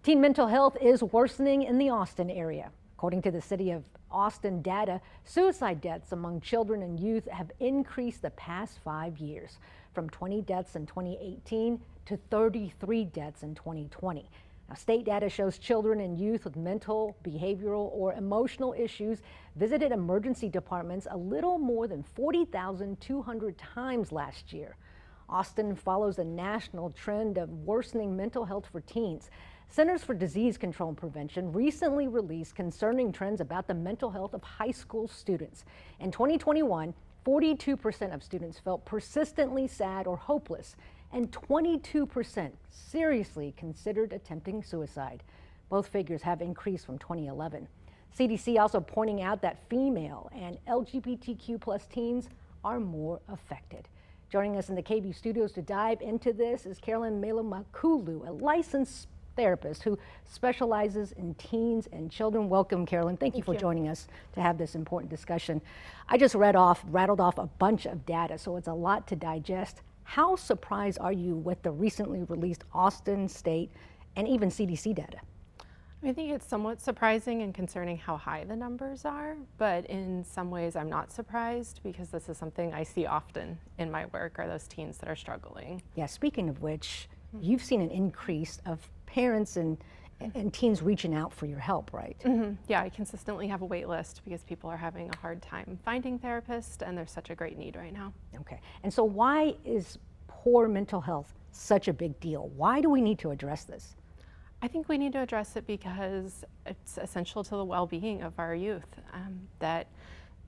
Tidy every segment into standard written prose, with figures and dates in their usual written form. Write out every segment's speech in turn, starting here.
Teen mental health is worsening in the Austin area. According to the City of Austin data, suicide deaths among children and youth have increased the past 5 years, from 20 deaths in 2018 to 33 deaths in 2020. Now, state data shows children and youth with mental, behavioral, or emotional issues visited emergency departments a little more than 40,200 times last year. Austin follows a national trend of worsening mental health for teens. Centers for Disease Control and Prevention recently released concerning trends about the mental health of high school students. In 2021, 42% of students felt persistently sad or hopeless, and 22% seriously considered attempting suicide. Both figures have increased from 2011. CDC also pointing out that female and LGBTQ+ teens are more affected. Joining us in the KVUE studios to dive into this is Carolyn Melo-Makulu, a licensed therapist who specializes in teens and children. Welcome, Carolyn. Thank you for joining us to have this important discussion. I just rattled off a bunch of data, so it's a lot to digest. How surprised are you with the recently released Austin State and even CDC data? I think it's somewhat surprising and concerning how high the numbers are, but in some ways I'm not surprised because this is something I see often in my work, are those teens that are struggling. Yeah, speaking of which, you've seen an increase of parents and teens reaching out for your help, right? Yeah, I consistently have a wait list because people are having a hard time finding therapists and there's such a great need right now. Okay, and so why is poor mental health such a big deal? Why do we need to address this? I think we need to address it because it's essential to the well-being of our youth, that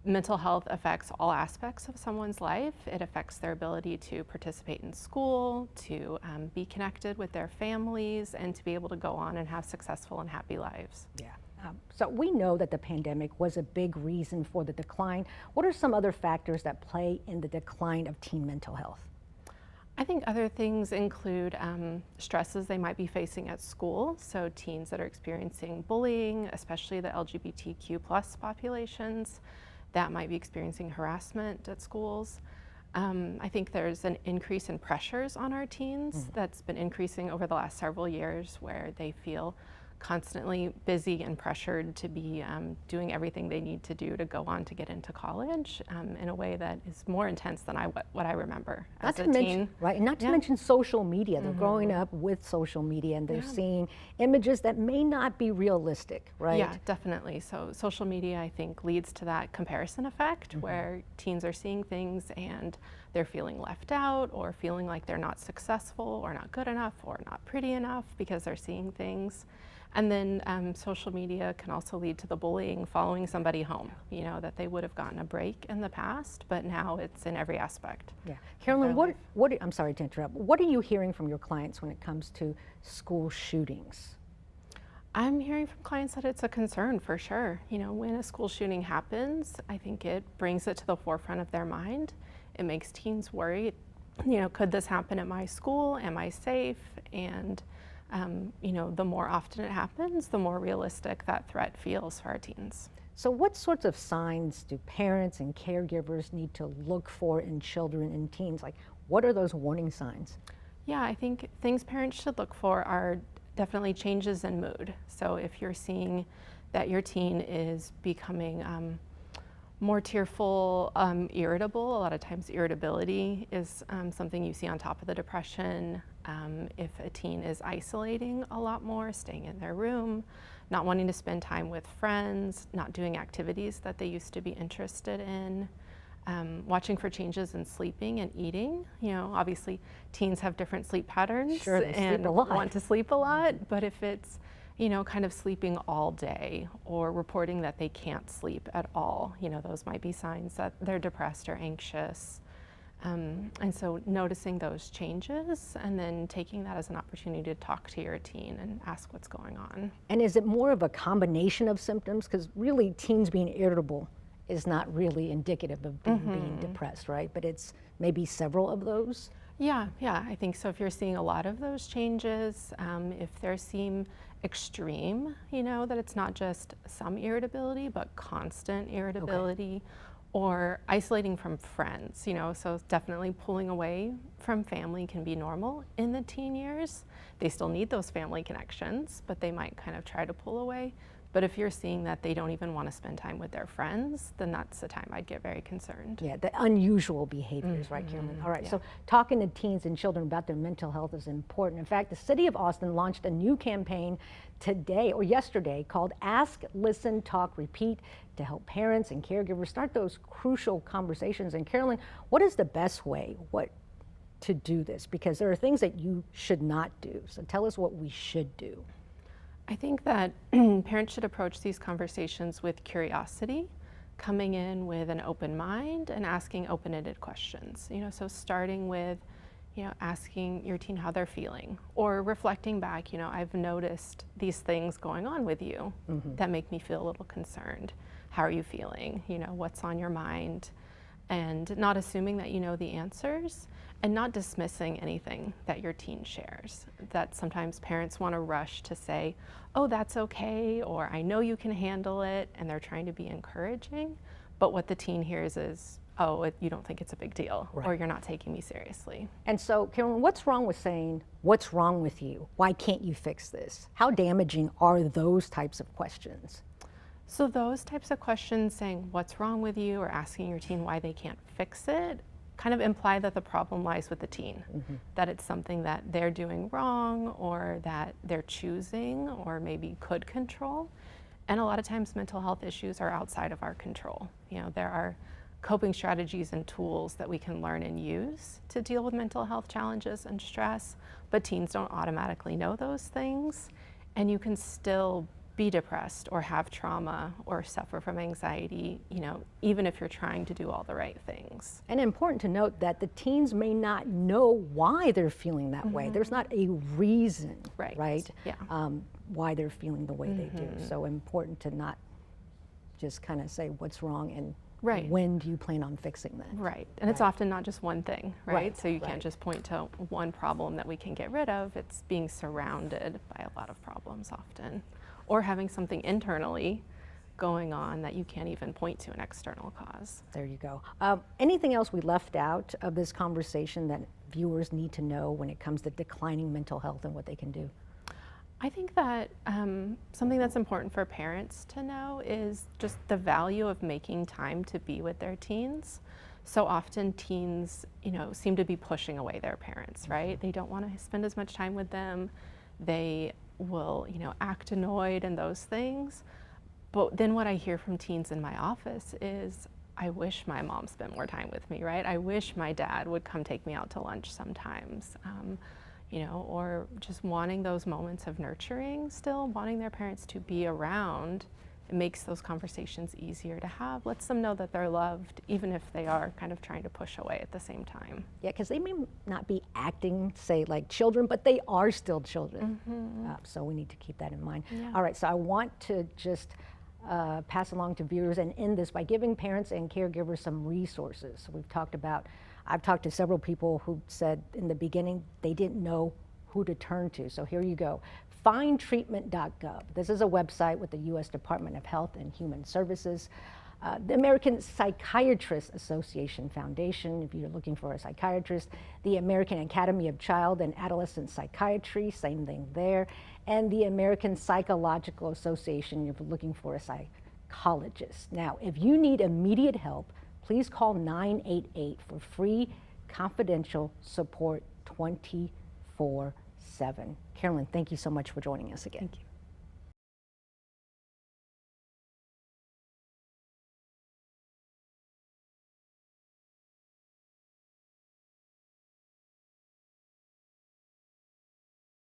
mental health affects all aspects of someone's life. It affects their ability to participate in school, to be connected with their families, and to be able to go on and have successful and happy lives. Yeah. So we know that the pandemic was a big reason for the decline. What are some other factors that play in the decline of teen mental health? I think other things include stresses they might be facing at school. So teens that are experiencing bullying, especially the LGBTQ+ populations, that might be experiencing harassment at schools. I think there's an increase in pressures on our teens that's been increasing over the last several years, where they feel constantly busy and pressured to be doing everything they need to do to go on to get into college in a way that is more intense than what I remember as a teen. Right, and not to mention social media. They're growing up with social media and they're seeing images that may not be realistic, right? Yeah, definitely. So social media, I think, leads to that comparison effect where teens are seeing things and they're feeling left out or feeling like they're not successful or not good enough or not pretty enough because they're seeing things. And then social media can also lead to the bullying following somebody home, you know, that they would have gotten a break in the past, but now it's in every aspect. Yeah. Carolyn, I'm sorry to interrupt, what are you hearing from your clients when it comes to school shootings? I'm hearing from clients that it's a concern for sure. You know, when a school shooting happens, I think it brings it to the forefront of their mind. It makes teens worry, you know, could this happen at my school? Am I safe? And you know, the more often it happens, the more realistic that threat feels for our teens. So what sorts of signs do parents and caregivers need to look for in children and teens? Like, what are those warning signs? Yeah, I think things parents should look for are definitely changes in mood. So if you're seeing that your teen is becoming more tearful, irritable. A lot of times irritability is something you see on top of the depression. If a teen is isolating a lot more, staying in their room, not wanting to spend time with friends, not doing activities that they used to be interested in, watching for changes in sleeping and eating. You know, obviously teens have different sleep patterns and want to sleep a lot, but if it's, you know, kind of sleeping all day or reporting that they can't sleep at all, you know, those might be signs that they're depressed or anxious. And so noticing those changes and then taking that as an opportunity to talk to your teen and ask what's going on. And is it more of a combination of symptoms? Because really teens being irritable is not really indicative of being depressed, right? But it's maybe several of those? Yeah, I think so. If you're seeing a lot of those changes, if they seem extreme, you know, that it's not just some irritability, but constant irritability, or isolating from friends, so definitely pulling away from family can be normal in the teen years. They still need those family connections, but they might kind of try to pull away. But if you're seeing that they don't even want to spend time with their friends, then that's the time I'd get very concerned. Yeah, the unusual behaviors, right, Carolyn? All right, Yeah. so talking to teens and children about their mental health is important. In fact, the city of Austin launched a new campaign today or yesterday called Ask, Listen, Talk, Repeat to help parents and caregivers start those crucial conversations. And Carolyn, what is the best way to do this? Because there are things that you should not do. So tell us what we should do. I think that parents should approach these conversations with curiosity, coming in with an open mind and asking open-ended questions. So starting with, asking your teen how they're feeling, or reflecting back, I've noticed these things going on with you that make me feel a little concerned. How are you feeling? What's on your mind? And not assuming that you know the answers, and not dismissing anything that your teen shares. That sometimes parents want to rush to say, oh, that's okay, or I know you can handle it, and they're trying to be encouraging. But what the teen hears is, oh, you don't think it's a big deal, Right. or you're not taking me seriously. And so, Carolyn, what's wrong with saying, what's wrong with you? Why can't you fix this? How damaging are those types of questions? So those types of questions, saying what's wrong with you or asking your teen why they can't fix it, kind of imply that the problem lies with the teen, that it's something that they're doing wrong or that they're choosing or maybe could control. And a lot of times mental health issues are outside of our control. There are coping strategies and tools that we can learn and use to deal with mental health challenges and stress, but teens don't automatically know those things. And you can still be depressed or have trauma or suffer from anxiety, even if you're trying to do all the right things. And important to note that the teens may not know why they're feeling that way. There's not a reason, right? Yeah. Why they're feeling the way they do. So important to not just kind of say what's wrong and Right. when do you plan on fixing that? Right. And it's often not just one thing, right? Right, So you right. can't just point to one problem that we can get rid of. It's being surrounded by a lot of problems often, or having something internally going on that you can't even point to an external cause. There you go. Anything else we left out of this conversation that viewers need to know when it comes to declining mental health and what they can do? I think that something that's important for parents to know is just the value of making time to be with their teens. So often teens, seem to be pushing away their parents, right? They don't want to spend as much time with them. They will, act annoyed and those things. But then what I hear from teens in my office is, I wish my mom spent more time with me, right? I wish my dad would come take me out to lunch sometimes. Or just wanting those moments of nurturing still, wanting their parents to be around. It makes those conversations easier to have, lets them know that they're loved, even if they are kind of trying to push away at the same time. Yeah, because they may not be acting, say, like children, but they are still children. So we need to keep that in mind. Yeah. All right, so I want to just pass along to viewers and end this by giving parents and caregivers some resources. I've talked to several people who said in the beginning they didn't know who to turn to. So here you go. Findtreatment.gov. This is a website with the U.S. Department of Health and Human Services. The American Psychiatrists Association Foundation, if you're looking for a psychiatrist. The American Academy of Child and Adolescent Psychiatry, same thing there. And the American Psychological Association, if you're looking for a psychologist. Now, if you need immediate help, please call 988 for free confidential support 24/7. Carolyn, thank you so much for joining us again. Thank you.